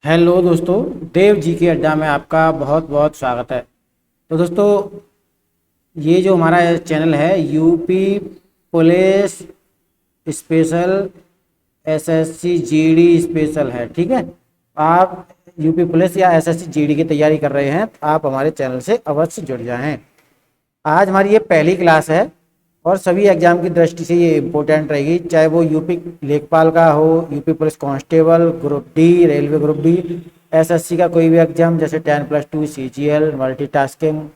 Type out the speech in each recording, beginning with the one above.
Hello दोस्तों, देव जी के अड्डा में आपका बहुत बहुत स्वागत है। तो दोस्तों, ये जो हमारा चैनल है UP police special SSC GD special है। ठीक है, आप यूपी पुलिस या एसएससी जीडी की तैयारी कर रहे हैं तो आप हमारे चैनल से अवश्य जुड़ जाएं। आज हमारी ये पहली क्लास है और सभी एग्जाम की दृष्टि से ये इम्पोर्टेंट रहेगी, चाहे वो यूपी लेखपाल का हो, UP police constable, group D, railway group D, SSC का कोई भी एग्जाम जैसे 10+2 सीजीएल, मल्टीटास्किंग,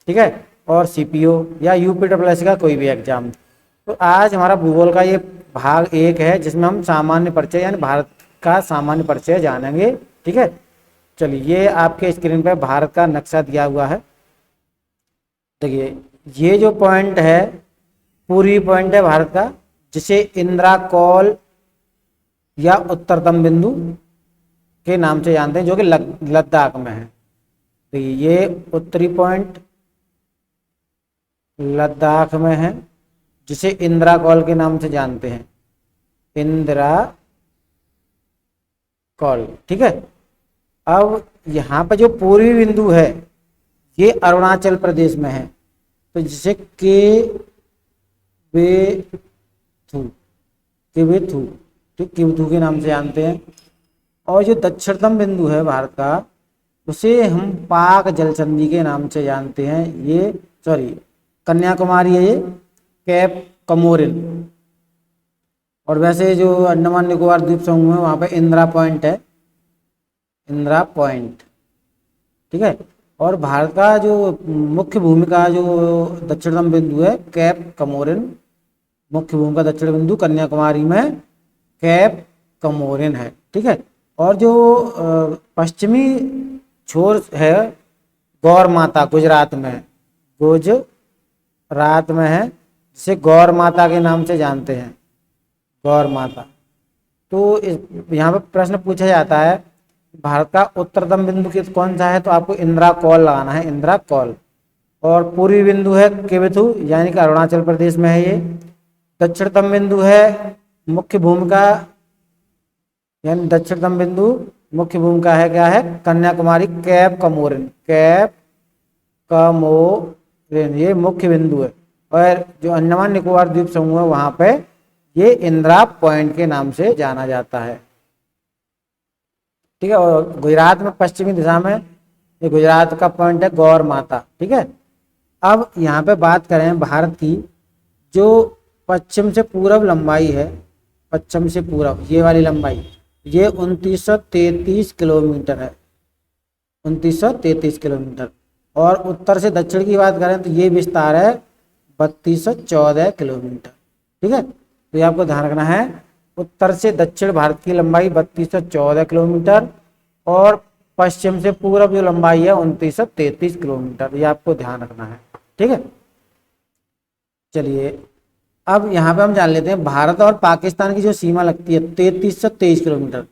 ठीक है, और सीपीओ या यूपी ट्रिपल एस का कोई भी एग्जाम। तो आज हमारा भूगोल का ये भाग 1 है जिसमें हम सामान्य परिचय यानी भारत का सामान्य परिचय जानेंगे। ठीक है, चलिए, ये आपके स्क्रीन पर भारत का नक्शा दिया हुआ है। देखिए, ये जो पॉइंट है पूर्वी पॉइंट है भारत का, जिसे इंदिरा कौल या उत्तरतम बिंदु के नाम से जानते हैं, जो कि लद्दाख में है। तो ये उत्तरी पॉइंट लद्दाख में है, जिसे इंदिरा कौल के नाम से जानते हैं, इंदिरा कौल। ठीक है, अब यहाँ पर जो पूर्वी बिंदु है ये अरुणाचल प्रदेश में है, तो जिसे केवेथु केवेथु ठीक केवेथु के नाम से जानते हैं। और जो दक्षिणतम बिंदु है भारत का, उसे हम पाक जलसंधि के नाम से जानते हैं। ये कन्याकुमारी है, ये कैप कमोरिन। और वैसे जो अंडमान निकोबार द्वीप समूह है वहाँ पे इंदिरा पॉइंट है, इंदिरा पॉइंट। ठीक है, और भारत का जो मुख्य भूमि का जो दक्षिणतम बिंदु है कैप कमोरिन, मुख्य भूमि का दक्षिण बिंदु कन्याकुमारी में कैप कमोरिन है। ठीक है, और जो पश्चिमी छोर है गौर माता, गुजरात में, गुजरात में है, जिसे गौर माता के नाम से जानते हैं, गौर माता। तो यहाँ पर प्रश्न पूछा जाता है भारत का उत्तरतम बिंदु कौन सा है, तो आपको इंदिरा कौल लगाना है, इंदिरा कौल। और पूर्वी बिंदु है केवेथु, यानी कि अरुणाचल प्रदेश में है ये। दक्षिणतम बिंदु है मुख्य भूमिका, यानी दक्षिणतम बिंदु मुख्य भूमिका है, क्या है, कन्याकुमारी, कैप कमोरिन, कैप कमोरिन ये मुख्य बिंदु है। और जो अंडमान निकोबार द्वीप समूह है वहां पे ये इंदिरा पॉइंट के नाम से जाना जाता है। ठीक है, और गुजरात में पश्चिमी दिशा में ये गुजरात का पॉइंट है गौर माता। ठीक है, अब यहाँ पे बात करें भारत की जो पश्चिम से पूरब लंबाई है, पश्चिम से पूरब ये वाली लंबाई, ये 2933 किलोमीटर है, 2933 किलोमीटर। और उत्तर से दक्षिण की बात करें तो ये विस्तार है 3214 किलोमीटर। ठीक है, तो ये आपको ध्यान रखना है, उत्तर से दक्षिण भारत की लंबाई 3214 किलोमीटर और पश्चिम से पूरब जो लंबाई है 2933 किलोमीटर, ये आपको ध्यान रखना है। ठीक है, चलिए, अब यहाँ पे हम जान लेते हैं भारत और पाकिस्तान की जो सीमा लगती है 3323 किलोमीटर,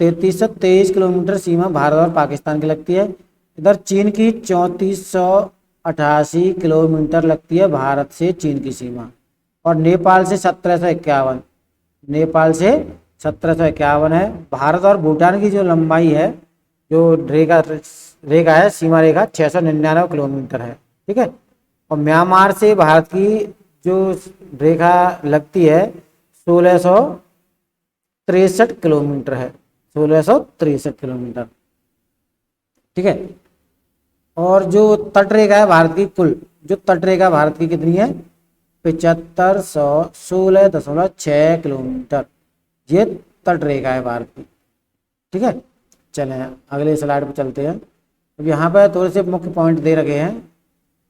3323 किलोमीटर सीमा भारत और पाकिस्तान की लगती है। इधर चीन की 3488 किलोमीटर लगती है, भारत से चीन की सीमा। और नेपाल से 1751, नेपाल से 1751 है। भारत और भूटान की जो लंबाई है, जो रेखा है, सीमा रेखा 699 किलोमीटर है। ठीक है, और म्यांमार से भारत की जो रेखा लगती है 1663 किलोमीटर है, 1663 किलोमीटर। ठीक है, और जो तट रेखा है भारत की, कुल जो तट रेखा भारत की कितनी है, 7516.6 किलोमीटर, ये तट रेखा है भारत की। ठीक है, चलें अगले स्लाइड पर चलते हैं। अब यहाँ पर थोड़े से मुख्य पॉइंट दे रखे हैं।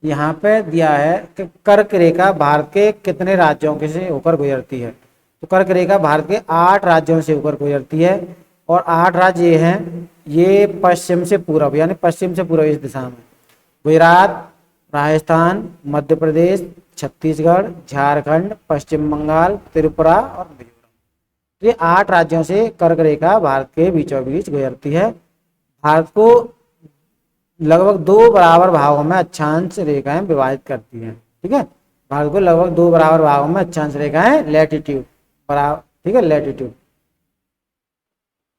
यहाँ पे दिया है कि कर्क रेखा भारत के कितने राज्यों के से होकर गुजरती है, तो कर्क रेखा भारत के 8 राज्यों से होकर गुजरती है। और 8 राज्य ये हैं, ये पश्चिम से पूरब, यानी पश्चिम से पूरब इस दिशा में गुजरात, राजस्थान, मध्य प्रदेश, छत्तीसगढ़, झारखंड, पश्चिम बंगाल, त्रिपुरा और मिजोरम। ये 8 राज्यों से कर्क रेखा भारत के बीचों बीच गुजरती है। भारत को लगभग 2 बराबर भागों में अक्षांश रेखाएं विभाजित करती हैं। ठीक है, भारत को लगभग 2 बराबर भागों में अक्षांश रेखाएं लैटिट्यूड बराबर, ठीक है, लैटिट्यूड।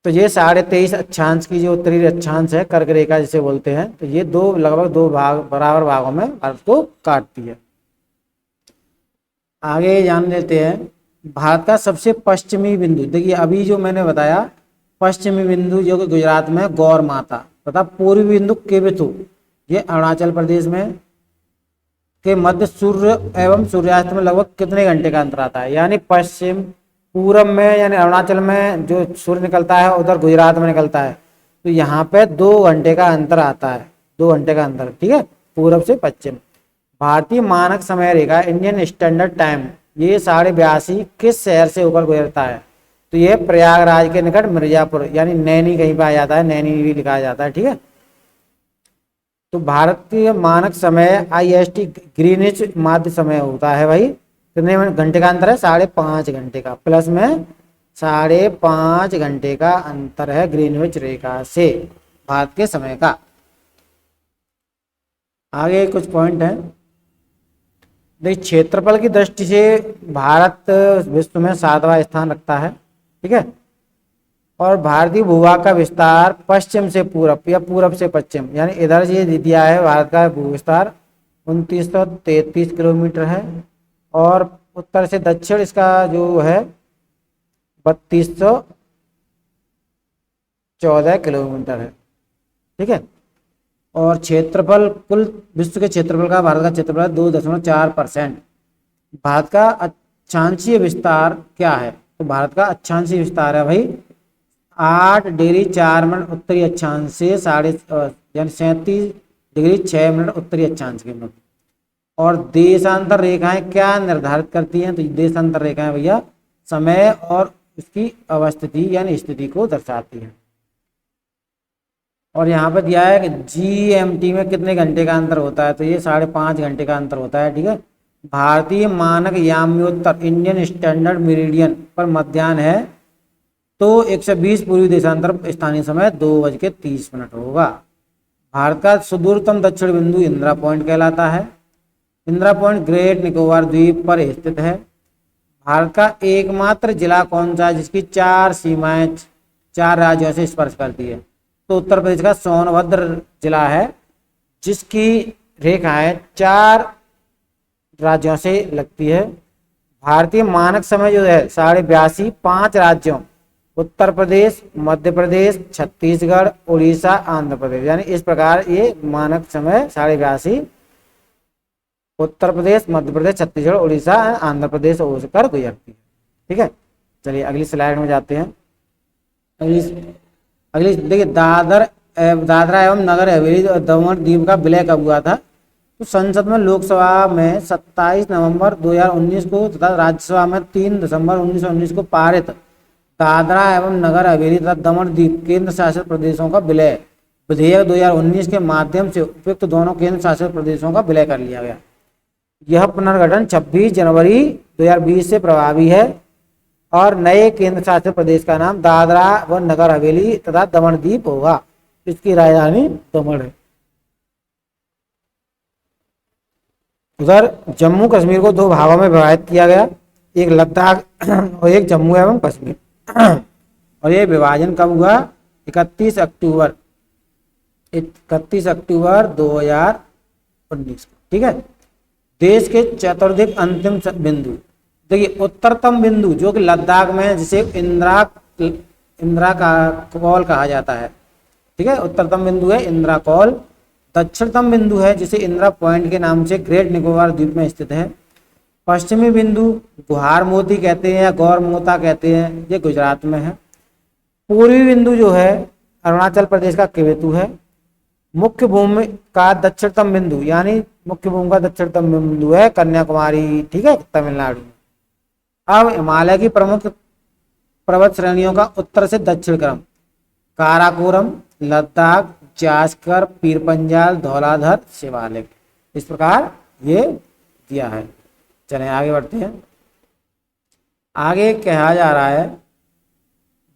तो ये 23.5 अक्षांश की जो उत्तरी अक्षांश है कर्क रेखा जिसे बोलते हैं, तो ये दो लगभग दो भाग बराबर भागों में भारत को काटती है। आगे जान लेते हैं भारत का सबसे पश्चिमी बिंदु। देखिए अभी जो मैंने बताया पश्चिमी बिंदु जो कि गुजरात में गौर माता तथा पूर्वी बिंदु केवथु ये अरुणाचल प्रदेश में के मध्य सूर्य एवं सूर्यास्त में लगभग कितने घंटे का अंतर आता है। यानी पश्चिम पूरब में यानी अरुणाचल में जो सूर्य निकलता है उधर गुजरात में निकलता है, तो यहाँ पे 2 घंटे का अंतर आता है, 2 घंटे का अंतर, ठीक है, पूरब से पश्चिम। भारतीय मानक समय रेखा इंडियन स्टैंडर्ड टाइम ये 82.5 किस शहर से होकर गुजरता है। तो ये प्रयागराज के निकट मिर्जापुर यानी नैनी कहीं पर आ जाता है, नैनी भी लिखा जाता है, ठीक है। तो भारतीय मानक समय IST ग्रीनिच माध्य समय होता है भाई, कितने घंटे का अंतर है, 5.5 घंटे का, प्लस में 5.5 घंटे का अंतर है ग्रीनविच रेखा से भारत के समय का। आगे कुछ पॉइंट है। देखिए क्षेत्रफल की दृष्टि से भारत विश्व में 7वां स्थान रखता है, ठीक है। और भारतीय भूभाग का विस्तार पश्चिम से पूरब या पूरब से पश्चिम यानी इधर से ये दिया है भारत का भू विस्तार 2933 किलोमीटर है, और उत्तर से दक्षिण इसका जो है 3214 किलोमीटर है, ठीक है। और क्षेत्रफल कुल विश्व के क्षेत्रफल का भारत का क्षेत्रफल 2.4%। भारत का अक्षांशीय विस्तार क्या है, तो भारत का अक्षांशीय विस्तार है भाई 8°4' उत्तरी अक्षांश से यानी 37°6' उत्तरी अक्षांश के मध्य। और देशांतर रेखाएं क्या निर्धारित करती हैं, तो देशांतर रेखाएं भैया समय और उसकी अवस्थिति यानी स्थिति को दर्शाती हैं। और यहाँ पर दिया है कि GMT में कितने घंटे का अंतर होता है, तो ये 5.5 घंटे का अंतर होता है, ठीक है। भारतीय मानक याम्योत्तर इंडियन स्टैंडर्ड मेरिडियन पर मध्याह्न है तो 120 पूर्वी देशांतर स्थानीय समय 2:30 होगा। भारत का सुदूरतम दक्षिण बिंदु इंदिरा पॉइंट कहलाता है। इंदिरा पॉइंट ग्रेट निकोबार द्वीप पर स्थित है। भारत का एकमात्र जिला कौन सा है जिसकी 4 सीमाएं 4 राज्यों से स्पर्श करती है, तो उत्तर प्रदेश का सोनभद्र जिला है जिसकी रेखाएं 4 राज्यों से लगती है। भारतीय मानक समय जो है 82.5 5 राज्यों उत्तर प्रदेश, मध्य प्रदेश, छत्तीसगढ़, उड़ीसा, आंध्र प्रदेश, यानी इस प्रकार ये मानक समय 82.5 उत्तर प्रदेश, मध्य प्रदेश, छत्तीसगढ़, उड़ीसा, आंध्र प्रदेश होकर गुजरती है, ठीक है। चलिए अगली स्लाइड में जाते हैं। अगली देखिए दादरा एवं नगर हवेली और दमन दीव का विलय कब हुआ था, तो संसद में लोकसभा में 27 नवंबर 2019 को तथा राज्यसभा में 3 दिसंबर 1919 को पारित दादरा एवं नगर हवेली तथा दमन द्वीप केंद्र शासित प्रदेशों का विलय विधेयक 2019 के माध्यम से उपयुक्त दोनों केंद्र शासित प्रदेशों का विलय कर लिया गया। यह पुनर्गठन 26 जनवरी 2020 से प्रभावी है और नए केंद्र शासित प्रदेश का नाम दादरा व नगर हवेली तथा दमन द्वीप होगा। इसकी राजधानी दमन है। उधर जम्मू कश्मीर को 2 भागों में विभाजित किया गया, एक लद्दाख और एक जम्मू एवं कश्मीर। और ये विभाजन कब हुआ, 31 अक्टूबर 2019 को, ठीक है। देश के चतुर्दिक अंतिम बिंदु, देखिए उत्तरतम बिंदु जो कि लद्दाख में है जिसे इंदिरा का कौल कहा जाता है, ठीक है, उत्तरतम बिंदु है इंदिरा कौल। दक्षिणतम बिंदु है जिसे इंदिरा पॉइंट के नाम से ग्रेट निकोबार द्वीप में स्थित है। पश्चिमी बिंदु गुहार मोती कहते हैं या गौर मोता कहते हैं, ये गुजरात में है। पूर्वी बिंदु जो है अरुणाचल प्रदेश का केवतु है। मुख्य भूमि का दक्षिणतम बिंदु यानी मुख्य भूमि का दक्षिणतम बिंदु है कन्याकुमारी, ठीक है, तमिलनाडु में। अब हिमालय की प्रमुख पर्वत श्रेणियों का उत्तर से दक्षिण क्रम काराकोरम, लद्दाख, जास्कर, पीर पंजाल, धौलाधर, शिवालिक, इस प्रकार ये दिया है। चलें आगे बढ़ते हैं। आगे कहा जा रहा है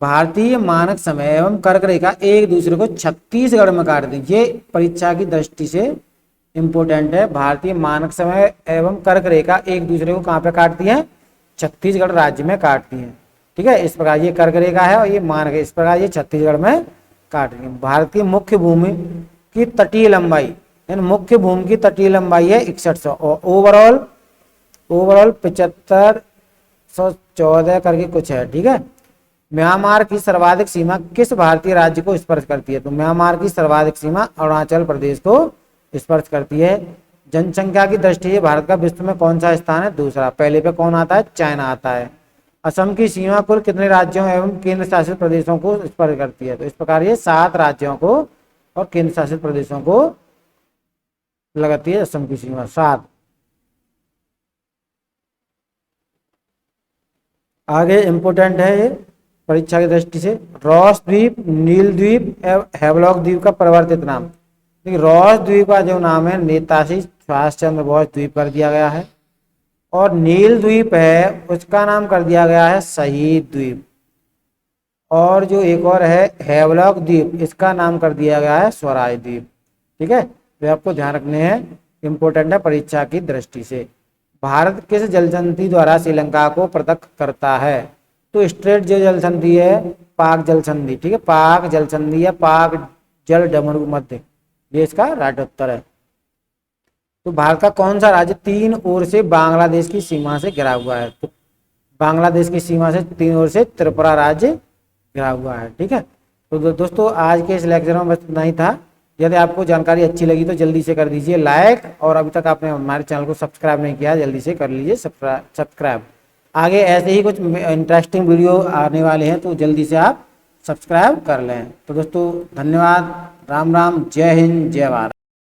भारतीय मानक समय एवं कर्क रेखा एक दूसरे को छत्तीसगढ़ में काटती है। ये परीक्षा की दृष्टि से इंपोर्टेंट है। भारतीय मानक समय एवं कर्क रेखा एक दूसरे को कहाँ पे काटती है, छत्तीसगढ़ राज्य में काटती हैं। ठीक है, इस प्रकार ये कर्क रेखा है और ये मान इस प्रकार ये छत्तीसगढ़ में काट रही है। भारत की मुख्य भूमि की तटीय लंबाई, यानी मुख्य भूमि की तटीय लंबाई है 6100 और ओवरऑल 7514 करके कुछ है। ठीक है, म्यांमार की सर्वाधिक सीमा किस भारतीय राज्य को स्पर्श करती है? तो म्यांमार की सर्वाधिक सीमा अरुणाचल प्रदेश को स्पर्श करती है। जनसंख्या की दृष्टि से भारत का विश्व में कौन सा स्थान है? दूसरा। पहले पे कौन आता है? चाइना आता है। असम की सीमा कुल कितने राज्यों एवं केंद्र शासित प्रदेशों को स्पर्श करती है? तो इस प्रकार ये 7 राज्यों को और केंद्र शासित प्रदेशों को लगाती है असम की सीमा 7। आगे इंपोर्टेंट है ये परीक्षा की दृष्टि से, रॉस द्वीप, नील द्वीप एवं हैवलॉक द्वीप का परिवर्तित नाम। देखिए रॉस द्वीप का जो नाम है नेताजी सुभाष चंद्र बोस द्वीप कर दिया गया है, और नील द्वीप है उसका नाम कर दिया गया है शहीद द्वीप, और जो एक और है हैवलॉक द्वीप इसका नाम कर दिया गया है स्वराज द्वीप। ठीक है, तो आपको ध्यान रखने हैं, इंपोर्टेंट है परीक्षा की दृष्टि से। भारत किस जलसंधि द्वारा श्रीलंका को पृथक करता है? तो स्ट्रेट जो जलसंधि है पाक जल संधि। ठीक है, पाक जल संधि या पाक जल डमरू मध्य, ये इसका राइट उत्तर है। तो भारत का कौन सा राज्य 3 ओर से बांग्लादेश की सीमा से घिरा हुआ है? तो बांग्लादेश की सीमा से 3 ओर से त्रिपुरा राज्य घिरा हुआ है। ठीक है, तो दोस्तों आज के इस लेक्चर में बस इतना ही था। यदि आपको जानकारी अच्छी लगी तो जल्दी से कर दीजिए लाइक, और अभी तक आपने हमारे चैनल को सब्सक्राइब नहीं किया जल्दी से कर लीजिए सब्सक्राइब। आगे ऐसे ही कुछ इंटरेस्टिंग वीडियो आने वाले हैं, तो जल्दी से आप सब्सक्राइब कर लें। तो दोस्तों धन्यवाद, राम राम, जय हिंद, जय भारत।